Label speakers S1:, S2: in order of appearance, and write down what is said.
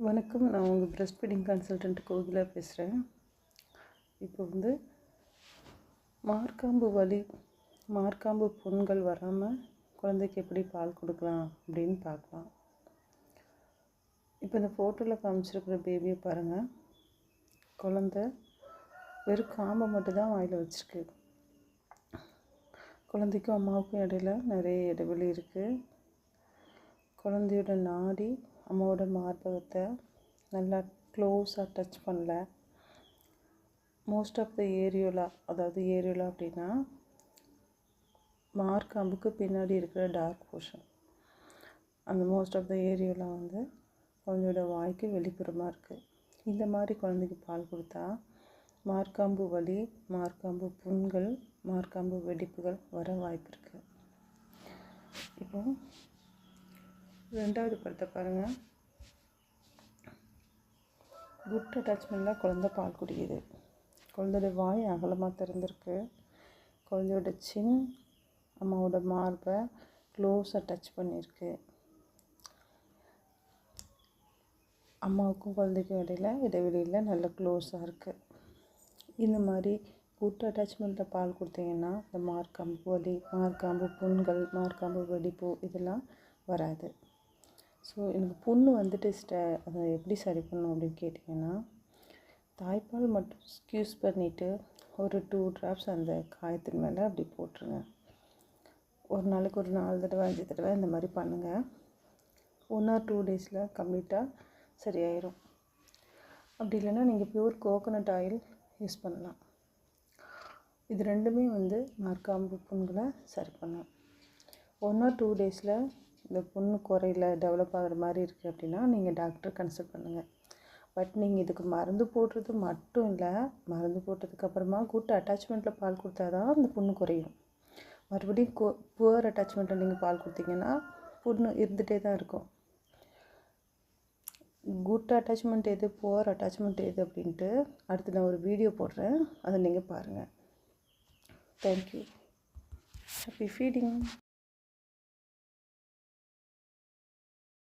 S1: வணக்கம். நான் உங்கள் பிரஸ்ட் ஃபீடிங் கன்சல்டன்ட் கோகிலா பேசுகிறேன். இப்போ மார்க்காம்பு வலி, மார்க்காம்பு புண்கள் வராமல் குழந்தைக்கு எப்படி பால் கொடுக்கலாம் அப்படின்னு பார்க்கலாம். இப்போ இந்த ஃபோட்டோவில் காமிச்சிருக்கிற பேபியை பாருங்கள். குழந்த வெறும் காம்பை மட்டும்தான் வாயில் வச்சுருக்கு. குழந்தைக்கும் அம்மாவுக்கும் இடையில நிறைய இடைவெளி இருக்குது. குழந்தையோட நாடி அம்மாவோட மார்பகத்தை நல்லா க்ளோஸாக டச் பண்ணல. மோஸ்ட் ஆஃப் த ஏரியோலா, அதாவது ஏரியோலா அப்படின்னா மார்க்காம்புக்கு பின்னாடி இருக்கிற டார்க் போர்ஷன், அந்த மோஸ்ட் ஆஃப் த ஏரியோலா குழந்தையோட வாய்க்கு வெளிப்புறமாக இருக்குது. இந்த மாதிரி குழந்தைக்கு பால் கொடுத்தா மார்க்காம்பு வலி, மார்க்காம்பு புண்கள், மார்க்காம்பு வெடிப்புகள் வர வாய்ப்பு இருக்குது. இப்போ ரெண்டாவது படத்தை பாருங்கள். குட் அட்டாச்மெண்ட்டில் குழந்தை பால் குடிக்குது. குழந்தையோட வாய் அகலமாக திறந்துருக்கு. குழந்தையோட சின் அம்மாவோட மார்பை க்ளோஸாக டச் பண்ணியிருக்கு. அம்மாவுக்கும் குழந்தைக்கும் இடைவெளியில் நல்ல க்ளோஸாக இருக்குது. இந்த மாதிரி குட் அட்டாச்மெண்ட்டில் பால் கொடுத்தீங்கன்னா இந்த மார்க்காம்பு வலி, மார்க்காம்பு புண்கள், மார்க்காம்பு வெடிப்பு இதெல்லாம் வராது. ஸோ எனக்கு புண்ணு அதை எப்படி சரி பண்ணணும் அப்படின்னு கேட்டிங்கன்னா, தாய்ப்பால் மட்டும் ஸ்க்யூஸ் பண்ணிவிட்டு ஒரு 2 drops அந்த காயத்தின் மேலே அப்படி போட்டுருங்க. ஒரு நாளைக்கு ஒரு 4 தடவை 5 தடவை இந்த மாதிரி பண்ணுங்கள். 1 or 2 days கம்ப்ளீட்டாக சரியாயிடும். அப்படி இல்லைன்னா நீங்கள் பியூர் கோகோனட் ஆயில் யூஸ் பண்ணலாம். இது ரெண்டுமே மார்க்காம்பு புண்களை சரி பண்ணும். 1 or 2 days இந்த புண்ணு குறையில டெவலப் ஆகிற மாதிரி இருக்குது அப்படின்னா நீங்கள் டாக்டரை கன்சல்ட் பண்ணுங்கள். பட் நீங்கள் இதுக்கு மருந்து போடுறது மட்டும் இல்லை, மருந்து போட்டதுக்கப்புறமா குட் அட்டாச்மெண்ட்டில் பால் கொடுத்தா தான் அந்த புண்ணு குறையும். மறுபடியும் புவர் அட்டாச்மெண்ட்டில் நீங்கள் பால் கொடுத்தீங்கன்னா புண்ணு இருந்துகிட்டே தான் இருக்கும். குட் அட்டாச்மெண்ட் எது, புவர் அட்டாச்மெண்ட் எது அப்படின்ட்டு அடுத்து நான் ஒரு வீடியோ போடுறேன், அதை நீங்கள் பாருங்கள். தேங்க்யூ. Happy feeding.